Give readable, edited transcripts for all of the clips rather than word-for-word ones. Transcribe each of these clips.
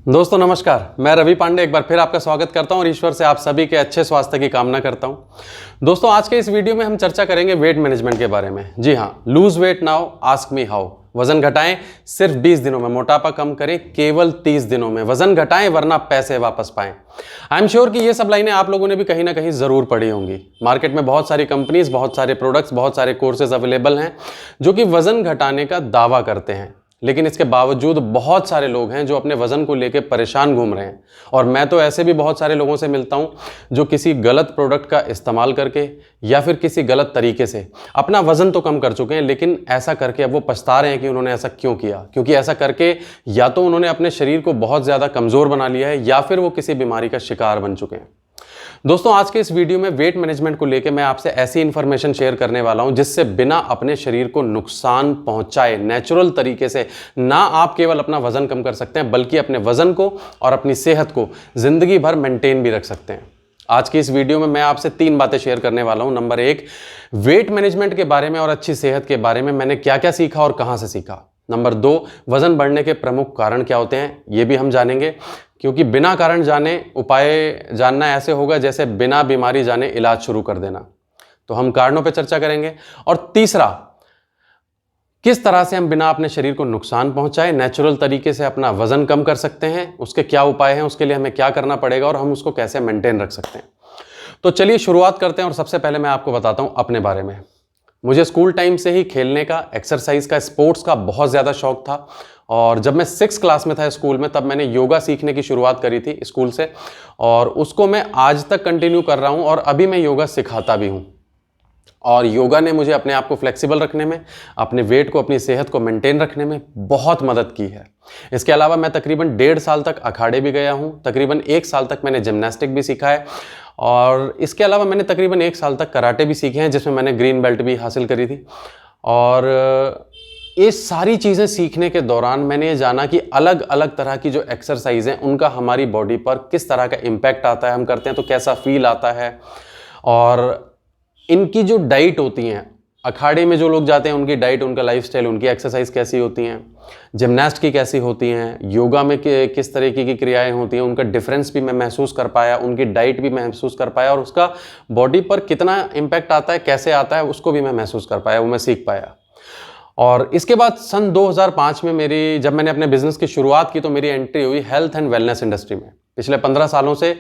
दोस्तों नमस्कार, मैं रवि पांडे एक बार फिर आपका स्वागत करता हूं और ईश्वर से आप सभी के अच्छे स्वास्थ्य की कामना करता हूं। दोस्तों आज के इस वीडियो में हम चर्चा करेंगे वेट मैनेजमेंट के बारे में। जी हां, lose weight now ask me how. वजन घटाएं सिर्फ 20 दिनों में, मोटापा कम करें केवल 30 दिनों में, वजन घटाएं वरना पैसे वापस पाएं। आई एम श्योर कि ये सब लाइनें आप लोगों ने भी कहीं ना कहीं जरूर पढ़ी होंगी। मार्केट में बहुत सारी कंपनीज, बहुत सारे प्रोडक्ट्स, बहुत सारे कोर्सेज अवेलेबल हैं जो कि वजन घटाने का दावा करते हैं, लेकिन इसके बावजूद बहुत सारे लोग हैं जो अपने वजन को लेकर परेशान घूम रहे हैं। और मैं तो ऐसे भी बहुत सारे लोगों से मिलता हूं जो किसी गलत प्रोडक्ट का इस्तेमाल करके या फिर किसी गलत तरीके से अपना वजन तो कम कर चुके हैं, लेकिन ऐसा करके अब वो पछता रहे हैं कि उन्होंने ऐसा क्यों किया। क्योंकि ऐसा करके या तो उन्होंने अपने शरीर को बहुत ज़्यादा कमज़ोर बना लिया है या फिर वो किसी बीमारी का शिकार बन चुके हैं। दोस्तों आज के इस वीडियो में वेट मैनेजमेंट को लेकर मैं आपसे ऐसी इंफॉर्मेशन शेयर करने वाला हूं जिससे बिना अपने शरीर को नुकसान पहुंचाए नेचुरल तरीके से ना आप केवल अपना वजन कम कर सकते हैं बल्कि अपने वजन को और अपनी सेहत को जिंदगी भर मेंटेन भी रख सकते हैं। आज की इस वीडियो में मैं आपसे 3 बातें शेयर करने वाला हूं। नंबर 1, वेट मैनेजमेंट के बारे में और अच्छी सेहत के बारे में मैंने क्या क्या सीखा और कहां से सीखा। नंबर 2, वजन बढ़ने के प्रमुख कारण क्या होते हैं, ये भी हम जानेंगे, क्योंकि बिना कारण जाने उपाय जानना ऐसे होगा जैसे बिना बीमारी जाने इलाज शुरू कर देना। तो हम कारणों पर चर्चा करेंगे। और तीसरा, किस तरह से हम बिना अपने शरीर को नुकसान पहुंचाए नेचुरल तरीके से अपना वजन कम कर सकते हैं, उसके क्या उपाय हैं, उसके लिए हमें क्या करना पड़ेगा और हम उसको कैसे मेंटेन रख सकते हैं। तो चलिए शुरुआत करते हैं। और सबसे पहले मैं आपको बताता हूं अपने बारे में। मुझे स्कूल टाइम से ही खेलने का, एक्सरसाइज का, स्पोर्ट्स का बहुत ज़्यादा शौक था। और जब मैं 6th क्लास में था स्कूल में, तब मैंने योगा सीखने की शुरुआत करी थी स्कूल से, और उसको मैं आज तक कंटिन्यू कर रहा हूं और अभी मैं योगा सिखाता भी हूं। और योगा ने मुझे अपने आप को फ्लेक्सिबल रखने में, अपने वेट को, अपनी सेहत को मेंटेन रखने में बहुत मदद की है। इसके अलावा मैं तकरीबन 1.5 साल तक अखाड़े भी गया हूं, तकरीबन 1 साल तक मैंने जिम्नास्टिक भी सीखा है, और इसके अलावा मैंने तकरीबन 1 साल तक कराटे भी सीखे हैं जिसमें मैंने ग्रीन बेल्ट भी हासिल करी थी। और ये सारी चीज़ें सीखने के दौरान मैंने ये जाना कि अलग अलग तरह की जो एक्सरसाइज हैं उनका हमारी बॉडी पर किस तरह का इम्पैक्ट आता है, हम करते हैं तो कैसा फील आता है। और इनकी जो डाइट होती हैं, अखाड़े में जो लोग जाते हैं उनकी डाइट, उनका लाइफस्टाइल, उनकी एक्सरसाइज कैसी होती हैं, जिम्नास्ट की कैसी होती हैं, योगा में किस तरीके की क्रियाएं होती हैं, उनका डिफरेंस भी मैं महसूस कर पाया, उनकी डाइट भी महसूस कर पाया, और उसका बॉडी पर कितना इम्पैक्ट आता है, कैसे आता है, उसको भी मैं महसूस कर पाया, वो मैं सीख पाया। और इसके बाद सन 2005 में जब मैंने अपने बिजनेस की शुरुआत की तो मेरी एंट्री हुई हेल्थ एंड वेलनेस इंडस्ट्री में। पिछले 15 सालों से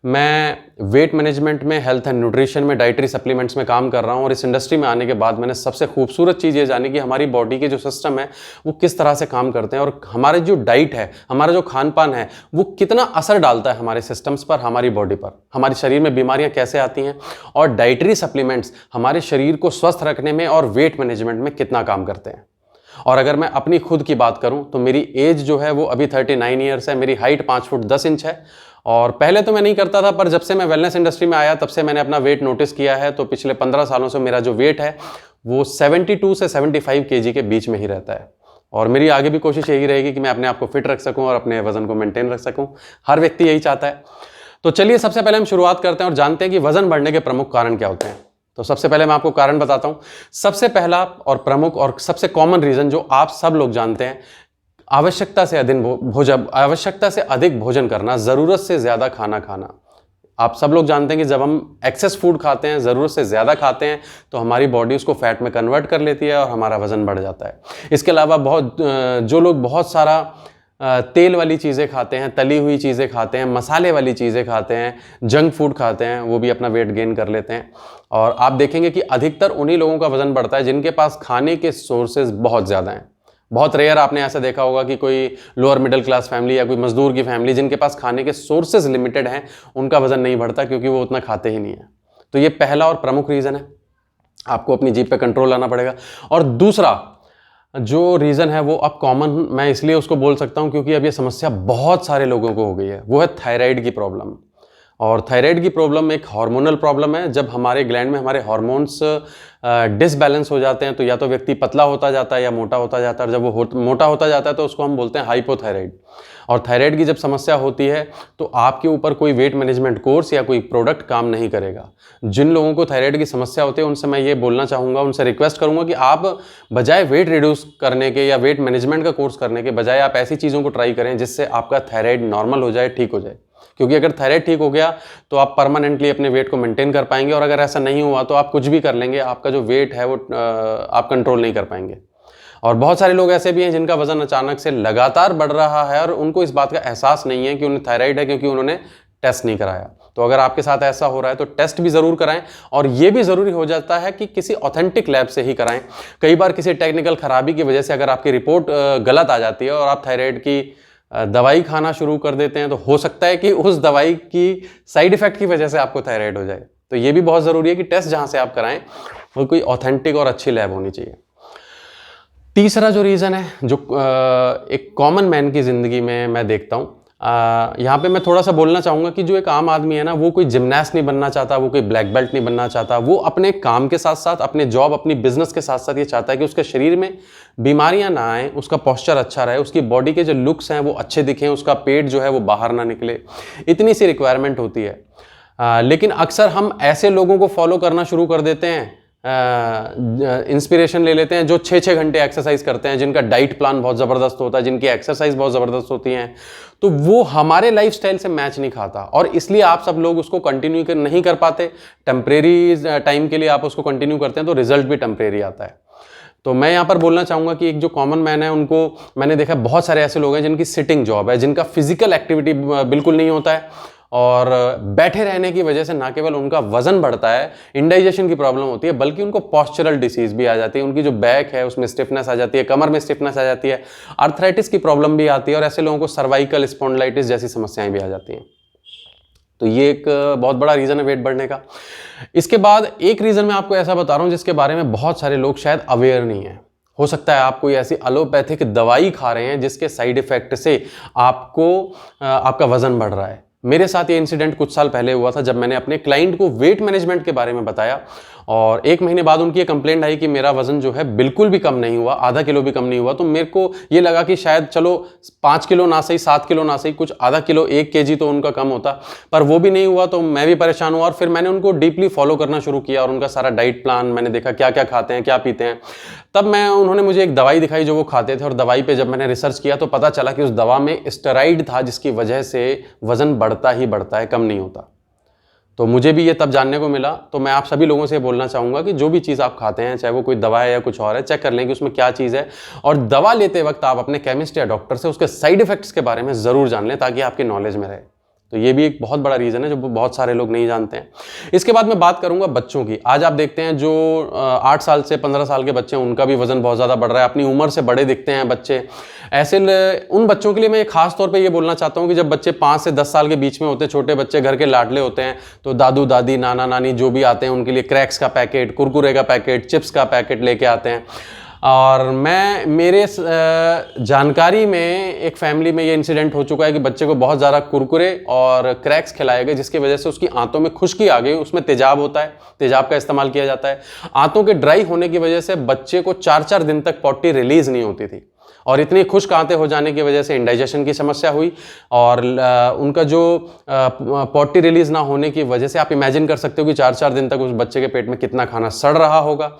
मैं वेट मैनेजमेंट में, हेल्थ एंड न्यूट्रिशन में, डाइटरी सप्लीमेंट्स में काम कर रहा हूं। और इस इंडस्ट्री में आने के बाद मैंने सबसे खूबसूरत चीज़ ये जानी कि हमारी बॉडी के जो सिस्टम है वो किस तरह से काम करते हैं, और हमारे जो डाइट है, हमारा जो खान पान है, वो कितना असर डालता है हमारे सिस्टम्स पर, हमारी बॉडी पर, हमारे शरीर में बीमारियां कैसे आती हैं, और डाइटरी सप्लीमेंट्स हमारे शरीर को स्वस्थ रखने में और वेट मैनेजमेंट में कितना काम करते हैं। और अगर मैं अपनी खुद की बात करूं तो मेरी एज जो है वो अभी 39 ईयर्स है, मेरी हाइट 5 फुट 10 इंच है। और पहले तो मैं नहीं करता था, पर जब से मैं वेलनेस इंडस्ट्री में आया तब से मैंने अपना वेट नोटिस किया है। तो पिछले 15 सालों से मेरा जो वेट है वो 72 से 75 kg के बीच में ही रहता है। और मेरी आगे भी कोशिश यही रहेगी कि मैं अपने आप को फिट रख सकूं और अपने वजन को मेंटेन रख सकूं। हर व्यक्ति यही चाहता है। तो चलिए सबसे पहले हम शुरुआत करते हैं और जानते हैं कि वजन बढ़ने के प्रमुख कारण क्या होते हैं। तो सबसे पहले मैं आपको कारण बताता हूं। सबसे पहला और प्रमुख और सबसे कॉमन रीजन जो आप सब लोग जानते हैं, आवश्यकता से अधिक भोजन करना, जरूरत से ज्यादा खाना खाना। आप सब लोग जानते हैं कि जब हम एक्सेस फूड खाते हैं, ज़रूरत से ज़्यादा खाते हैं, तो हमारी बॉडी उसको फैट में कन्वर्ट कर लेती है और हमारा वज़न बढ़ जाता है। इसके अलावा जो लोग बहुत सारा तेल वाली चीज़ें खाते हैं, तली हुई चीज़ें खाते हैं, मसाले वाली चीज़ें खाते हैं, जंक फूड खाते हैं, वो भी अपना वेट गेन कर लेते हैं। और आप देखेंगे कि अधिकतर उन्हीं लोगों का वज़न बढ़ता है जिनके पास खाने के सोर्सेज बहुत ज़्यादा हैं। बहुत रेयर आपने ऐसा देखा होगा कि कोई लोअर मिडिल क्लास फैमिली या कोई मजदूर की फैमिली जिनके पास खाने के सोर्सेज लिमिटेड हैं, उनका वज़न नहीं बढ़ता, क्योंकि वो उतना खाते ही नहीं है। तो ये पहला और प्रमुख रीज़न है। आपको अपनी जीभ पे कंट्रोल लाना पड़ेगा। और दूसरा जो रीज़न है वो अब कॉमन, मैं इसलिए उसको बोल सकता हूँ क्योंकि अब ये समस्या बहुत सारे लोगों को हो गई है, वो है थायराइड की प्रॉब्लम। और थायराइड की प्रॉब्लम एक हार्मोनल प्रॉब्लम है। जब हमारे ग्लैंड में हमारे हार्मोन्स डिसबैलेंस हो जाते हैं तो या तो व्यक्ति पतला होता जाता है या मोटा होता जाता है, और जब वो मोटा होता जाता है तो उसको हम बोलते हैं हाइपोथायराइड। और थायराइड की जब समस्या होती है तो आपके ऊपर कोई वेट मैनेजमेंट कोर्स या कोई प्रोडक्ट काम नहीं करेगा। जिन लोगों को थायराइड की समस्या होती है उनसे मैं ये बोलना चाहूँगा, उनसे रिक्वेस्ट करूँगा कि आप बजाय वेट रिड्यूस करने के या वेट मैनेजमेंट का कोर्स करने के बजाय आप ऐसी चीज़ों को ट्राई करें जिससे आपका थायराइड नॉर्मल हो जाए, ठीक हो जाए। क्योंकि अगर थायराइड ठीक हो गया तो आप परमानेंटली अपने वेट को मेंटेन कर पाएंगे, और अगर ऐसा नहीं हुआ तो आप कुछ भी कर लेंगे, आपका जो वेट है वो आप कंट्रोल नहीं कर पाएंगे। और बहुत सारे लोग ऐसे भी हैं जिनका वजन अचानक से लगातार बढ़ रहा है और उनको इस बात का एहसास नहीं है कि उन्हें थायराइड है, क्योंकि उन्होंने टेस्ट नहीं कराया। तो अगर आपके साथ ऐसा हो रहा है तो टेस्ट भी ज़रूर कराएं, और ये भी ज़रूरी हो जाता है कि किसी ऑथेंटिक लैब से ही कराएं। कई बार किसी टेक्निकल खराबी की वजह से अगर आपकी रिपोर्ट गलत आ जाती है और आप थायराइड की दवाई खाना शुरू कर देते हैं तो हो सकता है कि उस दवाई की साइड इफेक्ट की वजह से आपको थायराइड हो जाए। तो ये भी बहुत ज़रूरी है कि टेस्ट जहाँ से आप कराएं वो कोई ऑथेंटिक और अच्छी लैब होनी चाहिए। तीसरा जो रीज़न है जो एक कॉमन मैन की ज़िंदगी में मैं देखता हूँ, यहाँ पे मैं थोड़ा सा बोलना चाहूँगा कि जो एक आम आदमी है ना, वो कोई जिमनास्ट नहीं बनना चाहता, वो कोई ब्लैक बेल्ट नहीं बनना चाहता। वो अपने काम के साथ साथ, अपने जॉब, अपनी बिजनेस के साथ साथ ये चाहता है कि उसके शरीर में बीमारियाँ ना आए, उसका पोस्चर अच्छा रहे, उसकी बॉडी के जो लुक्स हैं वो अच्छे दिखें, उसका पेट जो है वो बाहर ना निकले। इतनी सी रिक्वायरमेंट होती है। लेकिन अक्सर हम ऐसे लोगों को फॉलो करना शुरू कर देते हैं, इंस्पिरेशन ले लेते हैं जो 6-6 घंटे एक्सरसाइज करते हैं, जिनका डाइट प्लान बहुत ज़बरदस्त होता है, जिनकी एक्सरसाइज बहुत ज़बरदस्त होती हैं। तो वो हमारे लाइफस्टाइल से मैच नहीं खाता, और इसलिए आप सब लोग उसको कंटिन्यू नहीं कर पाते। टेम्परेरी टाइम के लिए आप उसको कंटिन्यू करते हैं तो रिजल्ट भी टेम्परेरी आता है। तो मैं यहाँ पर बोलना चाहूँगा कि एक जो कॉमन मैन है, उनको मैंने देखा बहुत सारे ऐसे लोग हैं जिनकी सिटिंग जॉब है, जिनका फिजिकल एक्टिविटी बिल्कुल नहीं होता है, और बैठे रहने की वजह से ना केवल उनका वजन बढ़ता है, इंडाइजेशन की प्रॉब्लम होती है, बल्कि उनको पॉस्चरल डिसीज भी आ जाती है। उनकी जो बैक है उसमें स्टिफनेस आ जाती है, कमर में स्टिफनेस आ जाती है, आर्थराइटिस की प्रॉब्लम भी आती है, और ऐसे लोगों को सर्वाइकल स्पॉन्डिलाइटिस जैसी समस्याएं भी आ जाती हैं। तो ये एक बहुत बड़ा रीज़न है वेट बढ़ने का। इसके बाद एक रीज़न मैं आपको ऐसा बता रहा हूँ जिसके बारे में बहुत सारे लोग शायद अवेयर नहीं है। हो सकता है आप कोई ऐसी एलोपैथिक दवाई खा रहे हैं जिसके साइड इफेक्ट से आपका वजन बढ़ रहा है। मेरे साथ ये इंसिडेंट कुछ साल पहले हुआ था, जब मैंने अपने क्लाइंट को वेट मैनेजमेंट के बारे में बताया, और 1 महीने बाद उनकी ये कंप्लेंट आई कि मेरा वजन जो है बिल्कुल भी कम नहीं हुआ, आधा किलो भी कम नहीं हुआ। तो मेरे को ये लगा कि शायद चलो 5 किलो ना सही, 7 किलो ना सही, कुछ आधा किलो 1 kg तो उनका कम होता, पर वो भी नहीं हुआ। तो मैं भी परेशान हुआ, और फिर मैंने उनको डीपली फॉलो करना शुरू किया, और उनका सारा डाइट प्लान मैंने देखा, क्या क्या खाते हैं, क्या पीते हैं। तब उन्होंने मुझे एक दवाई दिखाई जो वो खाते थे, और दवाई पे जब मैंने रिसर्च किया तो पता चला कि उस दवा में स्टेरॉइड था, जिसकी वजह से वजन बढ़ता ही बढ़ता है, कम नहीं होता। तो मुझे भी ये तब जानने को मिला। तो मैं आप सभी लोगों से बोलना चाहूँगा कि जो भी चीज़ आप खाते हैं, चाहे वो कोई दवा है या कुछ और है, चेक कर लें कि उसमें क्या चीज़ है, और दवा लेते वक्त आप अपने केमिस्ट या डॉक्टर से उसके साइड इफेक्ट्स के बारे में ज़रूर जान लें, ताकि आपकी नॉलेज में रहे। तो ये भी एक बहुत बड़ा रीज़न है जो बहुत सारे लोग नहीं जानते हैं। इसके बाद मैं बात करूंगा बच्चों की। आज आप देखते हैं जो 8 साल से 15 साल के बच्चे हैं, उनका भी वजन बहुत ज़्यादा बढ़ रहा है, अपनी उम्र से बड़े दिखते हैं बच्चे। ऐसे उन बच्चों के लिए मैं खास तौर पे ये बोलना चाहता हूँ कि जब बच्चे 5 से 10 साल के बीच में होते हैं, छोटे बच्चे घर के लाडले होते हैं, तो दादू दादी, नाना नानी जो भी आते हैं उनके लिए क्रैक्स का पैकेट, कुरकुरे का पैकेट, चिप्स का पैकेट लेके आते हैं। और मेरे जानकारी में एक फैमिली में ये इंसिडेंट हो चुका है कि बच्चे को बहुत ज़्यादा कुरकुरे और क्रैक्स खिलाए गए, जिसकी वजह से उसकी आंतों में खुश्की आ गई। उसमें तेजाब होता है, तेजाब का इस्तेमाल किया जाता है। आंतों के ड्राई होने की वजह से बच्चे को 4-4 दिन तक पॉटी रिलीज नहीं होती थी, और इतनी खुश्क आंतें हो जाने की वजह से इंडाइजेशन की समस्या हुई, और उनका जो पॉटी रिलीज ना होने की वजह से आप इमेजिन कर सकते हो कि 4-4 दिन तक उस बच्चे के पेट में कितना खाना सड़ रहा होगा।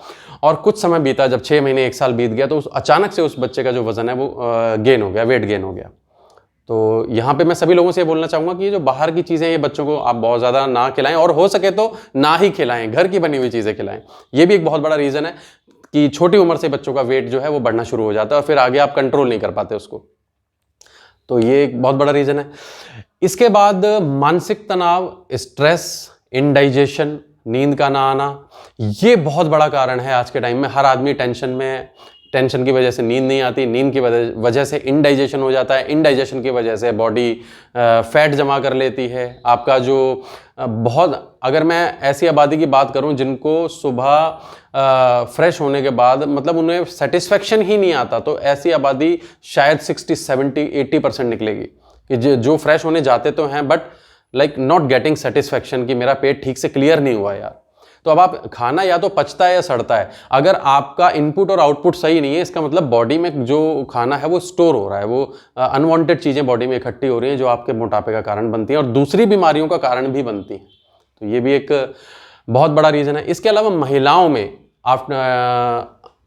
और कुछ समय बीता, जब 6 महीने 1 साल बीत गया, तो अचानक से उस बच्चे का जो वजन है वो गेन हो गया, वेट गेन हो गया। तो यहाँ पे मैं सभी लोगों से ये बोलना चाहूँगा कि ये जो बाहर की चीज़ें, ये बच्चों को आप बहुत ज़्यादा ना खिलाएं, और हो सके तो ना ही खिलाएं, घर की बनी हुई चीज़ें खिलाएं। ये भी एक बहुत बड़ा रीज़न है कि छोटी उम्र से बच्चों का वेट जो है वो बढ़ना शुरू हो जाता है, और फिर आगे आप कंट्रोल नहीं कर पाते उसको। तो ये एक बहुत बड़ा रीज़न है। इसके बाद मानसिक तनाव, स्ट्रेस, इंडाइजेशन, नींद का ना आना, ये बहुत बड़ा कारण है आज के टाइम में। हर आदमी टेंशन में है, टेंशन की वजह से नींद नहीं आती, नींद की वजह से इंडाइजेशन हो जाता है, इंडाइजेशन की वजह से बॉडी फैट जमा कर लेती है। आपका जो अगर मैं ऐसी आबादी की बात करूं जिनको सुबह फ्रेश होने के बाद मतलब उन्हें सेटिस्फेक्शन ही नहीं आता, तो ऐसी आबादी शायद 60, 70, 80% निकलेगी कि जो फ्रेश होने जाते तो हैं, but like not getting satisfaction कि मेरा पेट ठीक से क्लियर नहीं हुआ यार। तो अब आप खाना या तो पचता है या सड़ता है। अगर आपका इनपुट और आउटपुट सही नहीं है, इसका मतलब बॉडी में जो खाना है वो स्टोर हो रहा है, वो अनवांटेड चीज़ें बॉडी में इकट्ठी हो रही हैं जो आपके मोटापे का कारण बनती हैं और दूसरी बीमारियों का कारण भी बनती हैं। तो ये भी एक बहुत बड़ा रीज़न है। इसके अलावा महिलाओं में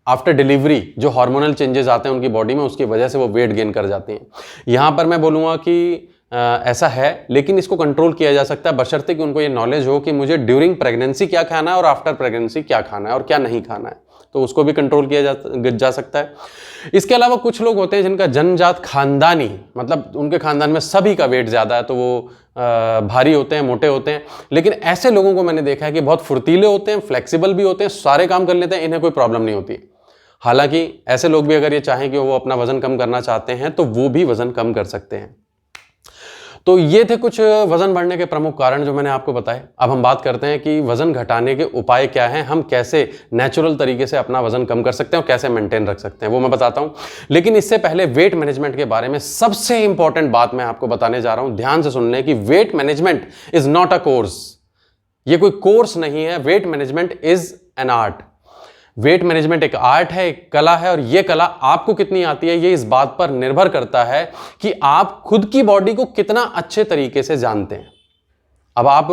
आफ्टर डिलीवरी जो हार्मोनल चेंजेस आते हैं उनकी बॉडी में, उसकी वजह से वो वेट गेन कर जाती हैं। यहाँ पर मैं बोलूँगा कि ऐसा है, लेकिन इसको कंट्रोल किया जा सकता है बशर्ते कि उनको ये नॉलेज हो कि मुझे ड्यूरिंग प्रेगनेंसी क्या खाना है और आफ्टर प्रेगनेंसी क्या खाना है और क्या नहीं खाना है, तो उसको भी कंट्रोल किया जा सकता है। इसके अलावा कुछ लोग होते हैं जिनका जन्मजात खानदानी, मतलब उनके खानदान में सभी का वेट ज़्यादा है, तो वो भारी होते हैं, मोटे होते हैं। लेकिन ऐसे लोगों को मैंने देखा है कि बहुत फुर्तीले होते हैं, फ्लेक्सिबल भी होते हैं, सारे काम कर लेते हैं, इन्हें कोई प्रॉब्लम नहीं होती। हालांकि ऐसे लोग भी अगर ये चाहें कि वो अपना वजन कम करना चाहते हैं तो वो भी वजन कम कर सकते हैं। तो ये थे कुछ वजन बढ़ने के प्रमुख कारण जो मैंने आपको बताए। अब हम बात करते हैं कि वजन घटाने के उपाय क्या हैं, हम कैसे नेचुरल तरीके से अपना वजन कम कर सकते हैं और कैसे मेंटेन रख सकते हैं, वो मैं बताता हूं। लेकिन इससे पहले वेट मैनेजमेंट के बारे में सबसे इंपॉर्टेंट बात मैं आपको बताने जा रहा हूं। ध्यान से सुन लें कि weight management is not a course. ये कोई कोर्स नहीं है। Weight management is an art. Weight management एक आर्ट है, एक कला है, और ये कला आपको कितनी आती है ये इस बात पर निर्भर करता है कि आप खुद की बॉडी को कितना अच्छे तरीके से जानते हैं। अब आप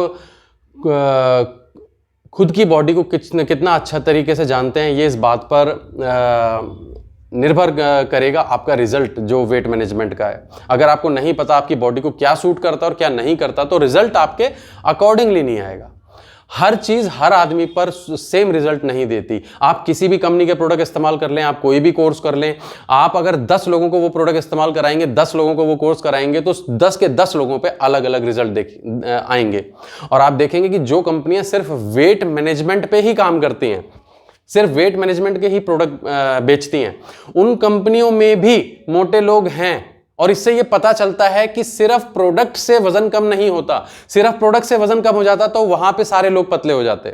खुद की बॉडी को कितना अच्छा तरीके से जानते हैं ये इस बात पर निर्भर करेगा आपका रिजल्ट जो वेट मैनेजमेंट का है। अगर आपको नहीं पता आपकी बॉडी को क्या सूट करता और क्या नहीं करता तो रिजल्ट आपके अकॉर्डिंगली नहीं आएगा। हर चीज हर आदमी पर सेम रिजल्ट नहीं देती। आप किसी भी कंपनी के प्रोडक्ट इस्तेमाल कर लें, आप कोई भी कोर्स कर लें, आप अगर 10 लोगों को वो प्रोडक्ट इस्तेमाल कराएंगे, 10 लोगों को वो कोर्स कराएंगे, तो 10 के 10 लोगों पे अलग अलग रिजल्ट आएंगे। और आप देखेंगे कि जो कंपनियां सिर्फ वेट मैनेजमेंट पे ही काम करती हैं, सिर्फ वेट मैनेजमेंट के ही प्रोडक्ट बेचती हैं, उन कंपनियों में भी मोटे लोग हैं। और इससे ये पता चलता है कि सिर्फ प्रोडक्ट से वजन कम नहीं होता। सिर्फ प्रोडक्ट से वजन कम हो जाता तो वहां पे सारे लोग पतले हो जाते।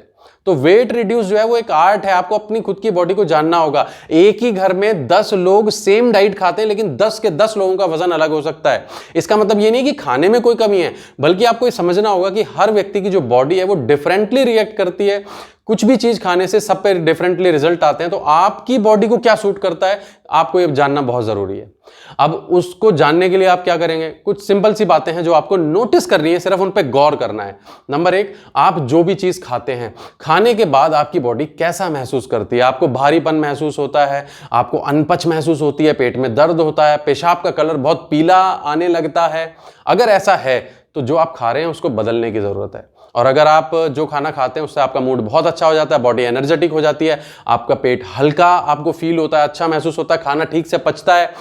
तो वेट रिड्यूस जो है वो एक आर्ट है। आपको अपनी खुद की बॉडी को जानना होगा। एक ही घर में 10 लोग सेम डाइट खाते हैं, लेकिन 10 के 10 लोगों का वजन अलग हो सकता है। इसका मतलब ये नहीं कि खाने में कोई कमी है, बल्कि आपको ये समझना होगा कि हर व्यक्ति की जो बॉडी है वो डिफरेंटली रिएक्ट करती है। कुछ भी चीज खाने से सब पे डिफरेंटली रिजल्ट आते हैं। तो आपकी बॉडी को क्या सूट करता है आपको ये जानना बहुत जरूरी है। अब उसको जानने के लिए आप क्या करेंगे, कुछ सिंपल सी बातें हैं जो आपको नोटिस करनी है, सिर्फ उन पे गौर करना है। नंबर 1, आप जो भी चीज खाते हैं, खाने के बाद आपकी बॉडी कैसा महसूस करती है। आपको भारीपन महसूस होता है, आपको अनपच महसूस होती है, पेट में दर्द होता है, पेशाब का कलर बहुत पीला आने लगता है। अगर ऐसा है तो जो आप खा रहे हैं उसको बदलने की जरूरत है। और अगर आप जो खाना खाते हैं उससे आपका मूड बहुत अच्छा हो जाता है, बॉडी एनर्जेटिक हो जाती है, आपका पेट हल्का आपको फील होता है, अच्छा महसूस होता है, खाना ठीक से पचता है,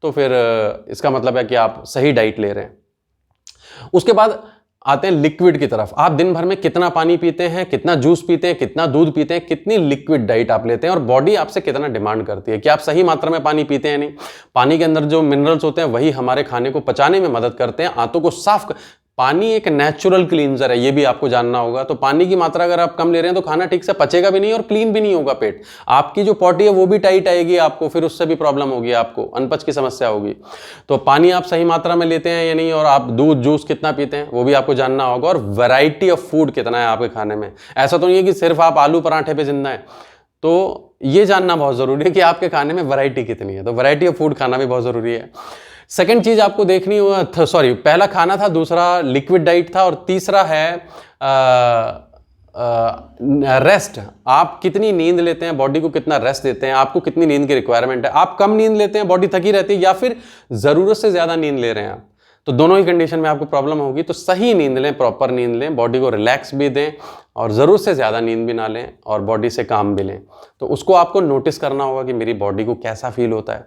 तो फिर इसका मतलब है कि आप सही डाइट ले रहे हैं। उसके बाद आते हैं लिक्विड की तरफ। आप दिन भर में कितना पानी पीते हैं, कितना जूस पीते हैं, कितना दूध पीते हैं, कितनी लिक्विड डाइट आप लेते हैं और बॉडी आपसे कितना डिमांड करती है कि आप सही मात्रा में पानी पीते हैं। नहीं, पानी के अंदर जो मिनरल्स होते हैं वही हमारे खाने को पचाने में मदद करते हैं, आंतों को साफ। पानी एक नेचुरल क्लींजर है, ये भी आपको जानना होगा। तो पानी की मात्रा अगर आप कम ले रहे हैं तो खाना ठीक से पचेगा भी नहीं और क्लीन भी नहीं होगा पेट। आपकी जो पॉटी है वो भी टाइट आएगी आपको, फिर उससे भी प्रॉब्लम होगी, आपको अनपच की समस्या होगी। तो पानी आप सही मात्रा में लेते हैं या नहीं, और आप दूध जूस कितना पीते हैं वो भी आपको जानना होगा। और वैरायटी ऑफ फूड कितना है आपके खाने में। ऐसा तो नहीं है कि सिर्फ आप आलू पराठे पे जिंदा है। तो ये जानना बहुत जरूरी है कि आपके खाने में वैरायटी कितनी है। तो वैरायटी ऑफ फूड खाना भी बहुत जरूरी है। सेकंड चीज आपको देखनी हो, पहला खाना था, दूसरा लिक्विड डाइट था, और तीसरा है रेस्ट। आप कितनी नींद लेते हैं, बॉडी को कितना रेस्ट देते हैं, आपको कितनी नींद की रिक्वायरमेंट है। आप कम नींद लेते हैं, बॉडी थकी रहती है, या फिर जरूरत से ज्यादा नींद ले रहे हैं आप, तो दोनों ही कंडीशन में आपको प्रॉब्लम होगी। तो सही नींद लें, प्रॉपर नींद लें, बॉडी को रिलैक्स भी दें, और ज़रूरत से ज़्यादा नींद भी ना लें, और बॉडी से काम भी लें। तो उसको आपको नोटिस करना होगा कि मेरी बॉडी को कैसा फील होता है।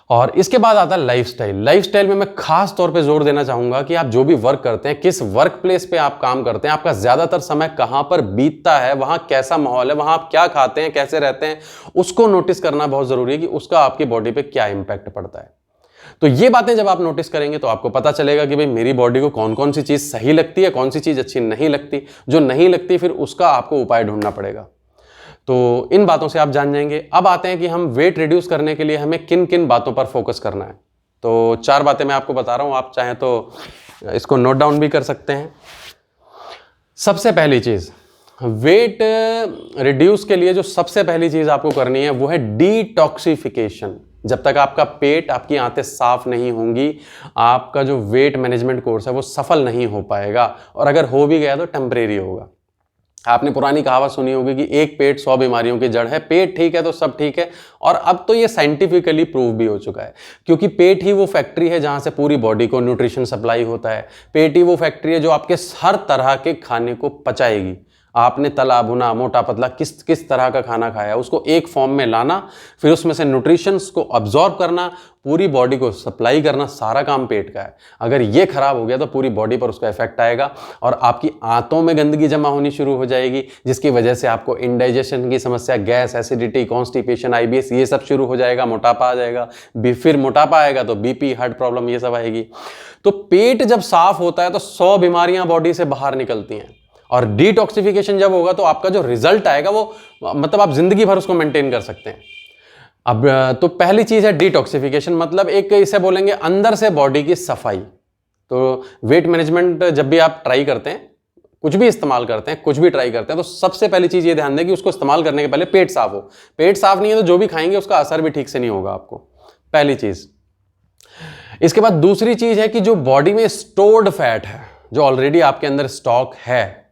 और इसके बाद आता है लाइफस्टाइल। लाइफस्टाइल में मैं खास तौर पे जोर देना चाहूंगा कि आप जो भी वर्क करते हैं, किस वर्क प्लेस पे आप काम करते हैं, आपका ज्यादातर समय कहां पर बीतता है, वहां कैसा माहौल है, वहां आप क्या खाते हैं, कैसे रहते हैं, उसको नोटिस करना बहुत जरूरी है कि उसका आपकी बॉडी पे क्या इंपैक्ट पड़ता है। तो ये बातें जब आप नोटिस करेंगे तो आपको पता चलेगा कि भाई मेरी बॉडी को कौन कौन सी चीज सही लगती है, कौन सी चीज अच्छी नहीं लगती। जो नहीं लगती फिर उसका आपको उपाय ढूंढना पड़ेगा। तो इन बातों से आप जान जाएंगे। अब आते हैं कि हम वेट रिड्यूस करने के लिए हमें किन किन बातों पर फोकस करना है। तो 4 बातें मैं आपको बता रहा हूं, आप चाहें तो इसको नोट डाउन भी कर सकते हैं। सबसे पहली चीज़, वेट रिड्यूस के लिए जो सबसे पहली चीज़ आपको करनी है वो है डिटॉक्सिफिकेशन। जब तक आपका पेट, आपकी आंतें साफ नहीं होंगी, आपका जो वेट मैनेजमेंट कोर्स है वो सफल नहीं हो पाएगा, और अगर हो भी गया तो टेम्परेरी होगा। आपने पुरानी कहावत सुनी होगी कि एक पेट 100 बीमारियों की जड़ है। पेट ठीक है तो सब ठीक है, और अब तो ये साइंटिफिकली प्रूव भी हो चुका है, क्योंकि पेट ही वो फैक्ट्री है जहां से पूरी बॉडी को न्यूट्रिशन सप्लाई होता है। पेट ही वो फैक्ट्री है जो आपके हर तरह के खाने को पचाएगी। आपने तला भुना मोटा पतला किस तरह का खाना खाया, उसको एक फॉर्म में लाना, फिर उसमें से न्यूट्रिशंस को अब्जॉर्ब करना, पूरी बॉडी को सप्लाई करना, सारा काम पेट का है। अगर ये खराब हो गया तो पूरी बॉडी पर उसका इफेक्ट आएगा, और आपकी आंतों में गंदगी जमा होनी शुरू हो जाएगी, जिसकी वजह से आपको इंडाइजेशन की समस्या, गैस, एसिडिटी, कॉन्स्टिपेशन, IBS ये सब शुरू हो जाएगा, मोटापा आ जाएगा, फिर मोटापा आएगा तो BP, हार्ट प्रॉब्लम ये सब आएगी। तो पेट जब साफ होता है तो 100 बीमारियां बॉडी से बाहर निकलती हैं, और डिटॉक्सिफिकेशन जब होगा तो आपका जो रिजल्ट आएगा वो मतलब आप जिंदगी भर उसको मेंटेन कर सकते हैं। अब तो पहली चीज है डिटॉक्सिफिकेशन, मतलब एक इसे बोलेंगे अंदर से बॉडी की सफाई। तो वेट मैनेजमेंट जब भी आप ट्राई करते हैं, कुछ भी इस्तेमाल करते हैं, कुछ भी ट्राई करते हैं, तो सबसे पहली चीज ये ध्यान दें कि उसको इस्तेमाल करने के पहले पेट साफ हो। पेट साफ नहीं है तो जो भी खाएंगे उसका असर भी ठीक से नहीं होगा आपको, पहली चीज। इसके बाद दूसरी चीज है कि जो बॉडी में स्टोर्ड फैट है, जो ऑलरेडी आपके अंदर स्टॉक है,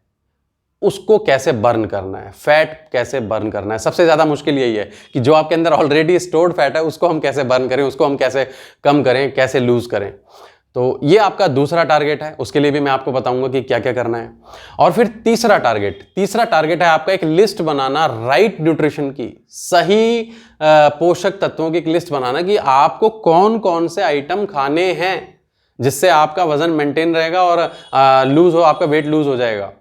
उसको कैसे बर्न करना है, फैट कैसे बर्न करना है। सबसे ज्यादा मुश्किल यही है कि जो आपके अंदर ऑलरेडी स्टोर्ड फैट है उसको हम कैसे बर्न करें, उसको हम कैसे कम करें, कैसे लूज करें। तो ये आपका दूसरा टारगेट है, उसके लिए भी मैं आपको बताऊंगा कि क्या क्या करना है। और फिर तीसरा टारगेट है आपका एक लिस्ट बनाना, राइट न्यूट्रिशन की, सही पोषक तत्वों की एक लिस्ट बनाना कि आपको कौन कौन से आइटम खाने हैं जिससे आपका वजन मेंटेन रहेगा और आपका वेट लूज हो जाएगा।